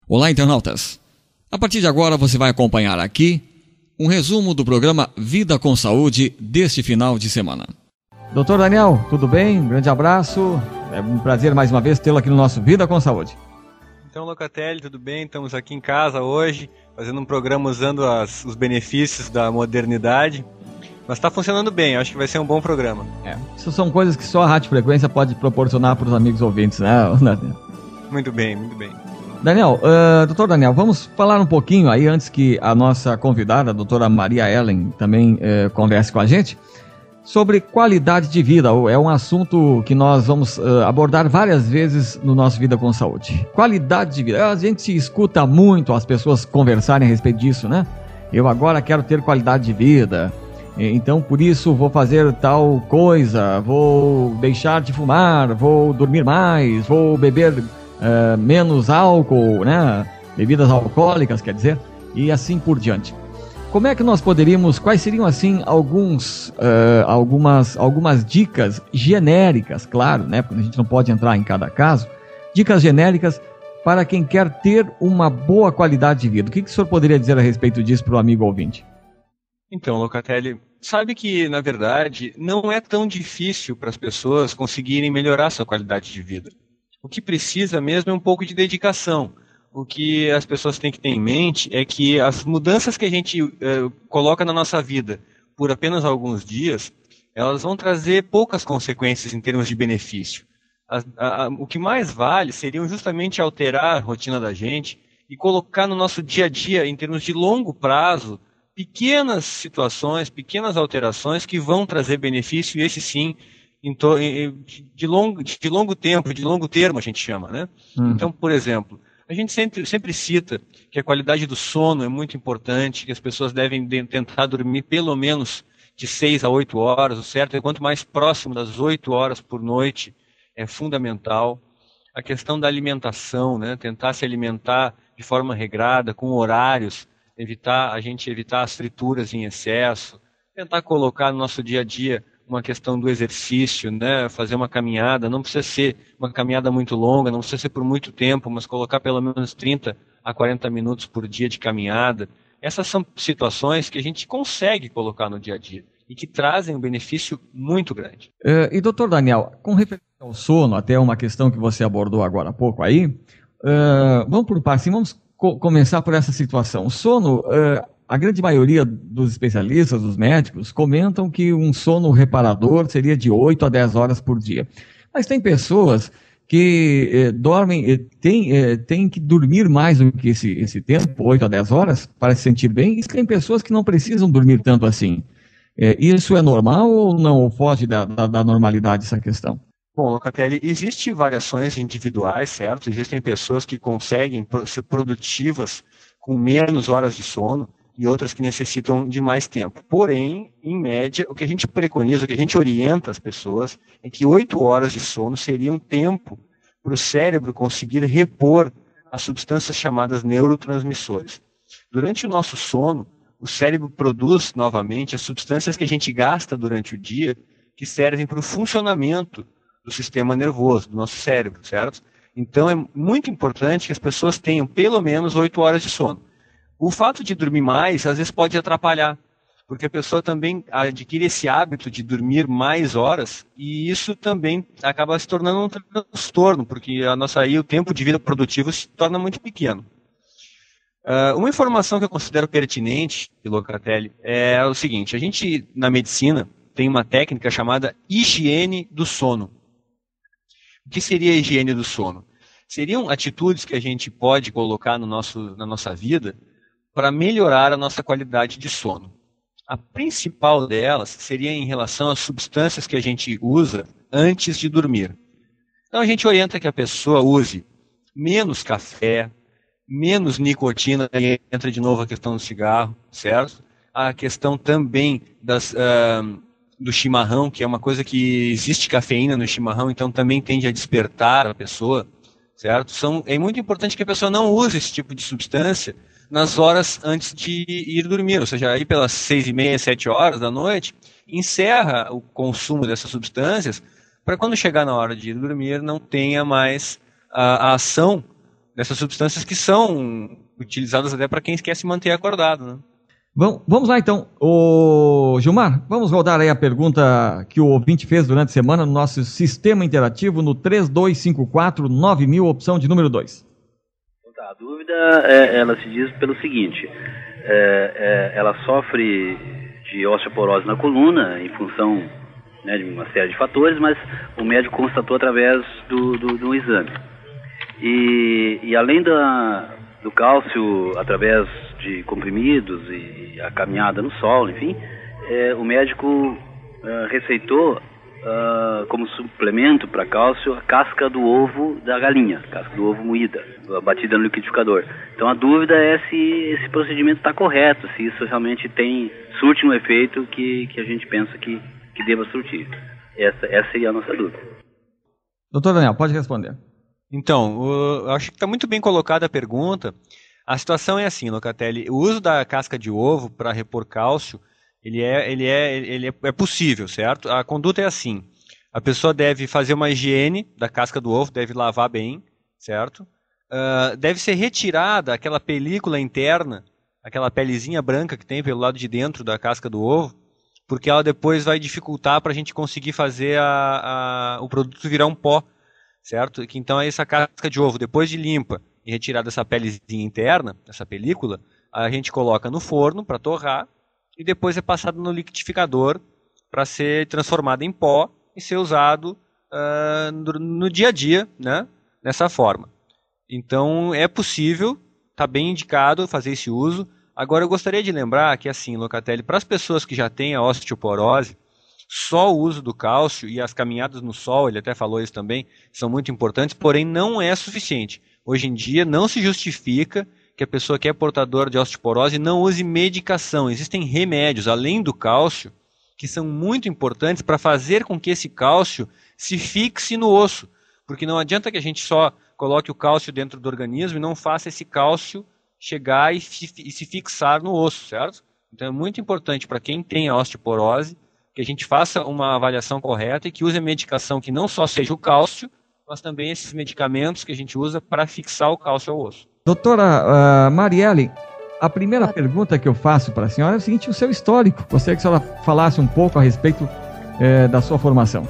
Olá, internautas! A partir de agora você vai acompanhar aqui um resumo do programa Vida com Saúde deste final de semana. Doutor Daniel, tudo bem? Um grande abraço. É um prazer mais uma vez tê-lo aqui no nosso Vida com Saúde. Então, Locatelli, tudo bem? Estamos aqui em casa hoje, fazendo um programa usando os benefícios da modernidade. Mas está funcionando bem, acho que vai ser um bom programa. Isso são coisas que só a Rádio Frequência pode proporcionar para os amigos ouvintes, né? Muito bem, muito bem. Daniel, doutor Daniel, vamos falar um pouquinho aí, antes que a nossa convidada, a doutora Maria Ellen, também converse com a gente, sobre qualidade de vida. É um assunto que nós vamos abordar várias vezes no nosso Vida com Saúde. Qualidade de vida. A gente escuta muito as pessoas conversarem a respeito disso, né? Eu agora quero ter qualidade de vida, então por isso vou fazer tal coisa, vou deixar de fumar, vou dormir mais, vou beber menos álcool, né? Bebidas alcoólicas, quer dizer, e assim por diante. Como é que nós poderíamos, quais seriam assim algumas dicas genéricas, claro, né? Porque a gente não pode entrar em cada caso, dicas genéricas para quem quer ter uma boa qualidade de vida. O que o senhor poderia dizer a respeito disso para o amigo ouvinte? Então, Locatelli, sabe que, na verdade, não é tão difícil para as pessoas conseguirem melhorar sua qualidade de vida. O que precisa mesmo é um pouco de dedicação. O que as pessoas têm que ter em mente é que as mudanças que a gente coloca na nossa vida por apenas alguns dias, elas vão trazer poucas consequências em termos de benefício. O que mais vale seriam justamente alterar a rotina da gente e colocar no nosso dia a dia, em termos de longo prazo, pequenas situações, pequenas alterações que vão trazer benefício, e esse sim, de longo tempo, de longo termo a gente chama, né? Então, por exemplo, a gente sempre cita que a qualidade do sono é muito importante, que as pessoas devem tentar dormir pelo menos de 6 a 8 horas, o certo é quanto mais próximo das 8 horas por noite é fundamental. A questão da alimentação, né? Tentar se alimentar de forma regrada, com horários, a gente evitar as frituras em excesso, tentar colocar no nosso dia a dia uma questão do exercício, né? Fazer uma caminhada, não precisa ser uma caminhada muito longa, não precisa ser por muito tempo, mas colocar pelo menos 30 a 40 minutos por dia de caminhada. Essas são situações que a gente consegue colocar no dia a dia e que trazem um benefício muito grande. E doutor Daniel, com referência ao sono, até uma questão que você abordou agora há pouco aí, vamos por partes, vamos começar por essa situação. O sono, a grande maioria dos especialistas, dos médicos, comentam que um sono reparador seria de 8 a 10 horas por dia. Mas tem pessoas que dormem, tem que dormir mais do que esse tempo, 8 a 10 horas, para se sentir bem, e tem pessoas que não precisam dormir tanto assim. Isso é normal ou não? Ou foge da normalidade essa questão? Bom, Locatelli, existem variações individuais, certo? Existem pessoas que conseguem ser produtivas com menos horas de sono e outras que necessitam de mais tempo. Porém, em média, o que a gente preconiza, o que a gente orienta as pessoas é que 8 horas de sono seria um tempo para o cérebro conseguir repor as substâncias chamadas neurotransmissores. Durante o nosso sono, o cérebro produz novamente as substâncias que a gente gasta durante o dia, que servem para o funcionamento do sistema nervoso, do nosso cérebro, certo? Então é muito importante que as pessoas tenham pelo menos 8 horas de sono. O fato de dormir mais, às vezes pode atrapalhar, porque a pessoa também adquire esse hábito de dormir mais horas, e isso também acaba se tornando um transtorno, porque o tempo de vida produtivo se torna muito pequeno. Uma informação que eu considero pertinente, Locatelli, é o seguinte: a gente, na medicina, tem uma técnica chamada higiene do sono. O que seria a higiene do sono? Seriam atitudes que a gente pode colocar na nossa vida para melhorar a nossa qualidade de sono. A principal delas seria em relação às substâncias que a gente usa antes de dormir. Então a gente orienta que a pessoa use menos café, menos nicotina, e entra de novo a questão do cigarro, certo? A questão também do chimarrão, que é uma coisa que existe cafeína no chimarrão, então também tende a despertar a pessoa, certo? É muito importante que a pessoa não use esse tipo de substância nas horas antes de ir dormir, ou seja, aí pelas 6h30, 7 horas da noite, encerra o consumo dessas substâncias para quando chegar na hora de ir dormir não tenha mais a ação dessas substâncias que são utilizadas até para quem quer se manter acordado, né? Vamos lá então, ô Gilmar, vamos rodar aí a pergunta que o ouvinte fez durante a semana no nosso sistema interativo no 3254-9000, opção de número 2. A dúvida, ela se diz pelo seguinte, ela sofre de osteoporose na coluna em função, né, de uma série de fatores, mas o médico constatou através do exame. E além do cálcio, através de comprimidos e a caminhada no sol, enfim, o médico receitou como suplemento para cálcio a casca do ovo da galinha, casca do ovo moída, batida no liquidificador. Então a dúvida é se esse procedimento está correto, se isso realmente surte um efeito que a gente pensa que deva surtir. Essa é a nossa dúvida. Doutor Daniel, pode responder. Então, eu acho que está muito bem colocada a pergunta. A situação é assim, Locatelli, o uso da casca de ovo para repor cálcio, ele é possível, certo? A conduta é assim, a pessoa deve fazer uma higiene da casca do ovo, deve lavar bem, certo? Deve ser retirada aquela película interna, aquela pelezinha branca que tem pelo lado de dentro da casca do ovo, porque ela depois vai dificultar para a gente conseguir fazer o produto virar um pó, certo? Então essa casca de ovo, depois de limpa e retirada essa pelezinha interna, essa película, a gente coloca no forno para torrar e depois é passado no liquidificador para ser transformado em pó e ser usado no dia a dia, né, dessa forma. Então é possível, está bem indicado fazer esse uso. Agora eu gostaria de lembrar que, assim, Locatelli, para as pessoas que já têm a osteoporose, só o uso do cálcio e as caminhadas no sol, ele até falou isso também, são muito importantes, porém não é suficiente. Hoje em dia não se justifica que a pessoa que é portadora de osteoporose não use medicação. Existem remédios, além do cálcio, que são muito importantes para fazer com que esse cálcio se fixe no osso. Porque não adianta que a gente só coloque o cálcio dentro do organismo e não faça esse cálcio chegar e se fixar no osso, certo? Então é muito importante para quem tem a osteoporose que a gente faça uma avaliação correta e que use a medicação que não só seja o cálcio, mas também esses medicamentos que a gente usa para fixar o cálcio ao osso. Doutora Marielle, a primeira pergunta que eu faço para a senhora é o seguinte, o seu histórico. Gostaria que a senhora falasse um pouco a respeito da sua formação.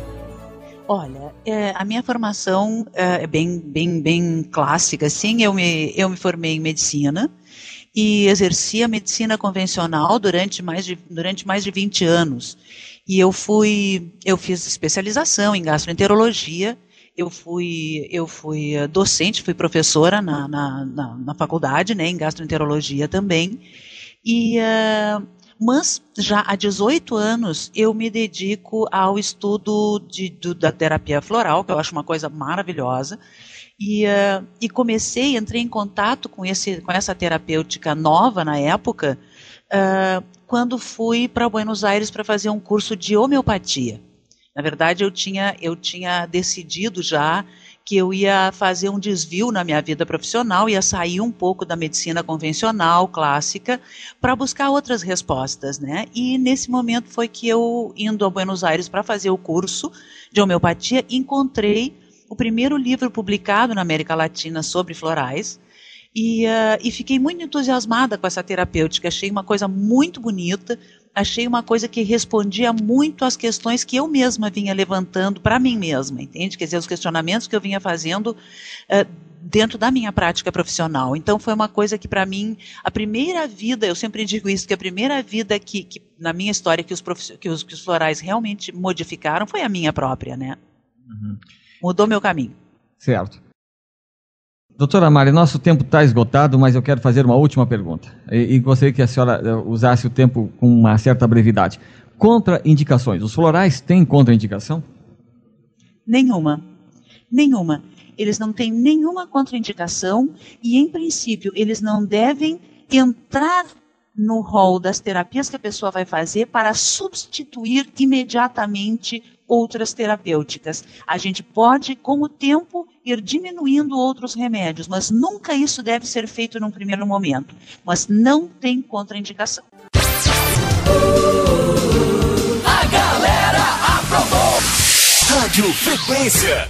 Olha, a minha formação é bem clássica, assim. Eu me formei em medicina e exerci a medicina convencional durante mais de 20 anos. E eu fiz especialização em gastroenterologia. Eu fui docente, fui professora na faculdade, né, em gastroenterologia também. Mas já há 18 anos eu me dedico ao estudo da terapia floral, que eu acho uma coisa maravilhosa. E entrei em contato com essa terapêutica nova na época, quando fui para Buenos Aires para fazer um curso de homeopatia. Na verdade, eu tinha decidido já que eu ia fazer um desvio na minha vida profissional, ia sair um pouco da medicina convencional, clássica, para buscar outras respostas, né? E nesse momento foi que eu, indo a Buenos Aires para fazer o curso de homeopatia, encontrei o primeiro livro publicado na América Latina sobre florais, e fiquei muito entusiasmada com essa terapêutica, achei uma coisa muito bonita, achei uma coisa que respondia muito às questões que eu mesma vinha levantando para mim mesma, entende? Quer dizer, os questionamentos que eu vinha fazendo dentro da minha prática profissional. Então foi uma coisa que para mim, a primeira vida, eu sempre digo isso, que a primeira vida que na minha história que os florais realmente modificaram foi a minha própria, né? Uhum. Mudou meu caminho. Certo. Doutora Mari, nosso tempo está esgotado, mas eu quero fazer uma última pergunta. E gostaria que a senhora usasse o tempo com uma certa brevidade. Contraindicações. Os florais têm contraindicação? Nenhuma. Eles não têm nenhuma contraindicação e, em princípio, eles não devem entrar no rol das terapias que a pessoa vai fazer para substituir imediatamente outras terapêuticas. A gente pode, com o tempo, ir diminuindo outros remédios, mas nunca isso deve ser feito num primeiro momento. Mas não tem contraindicação. A galera aprovou! Rádio Frequência.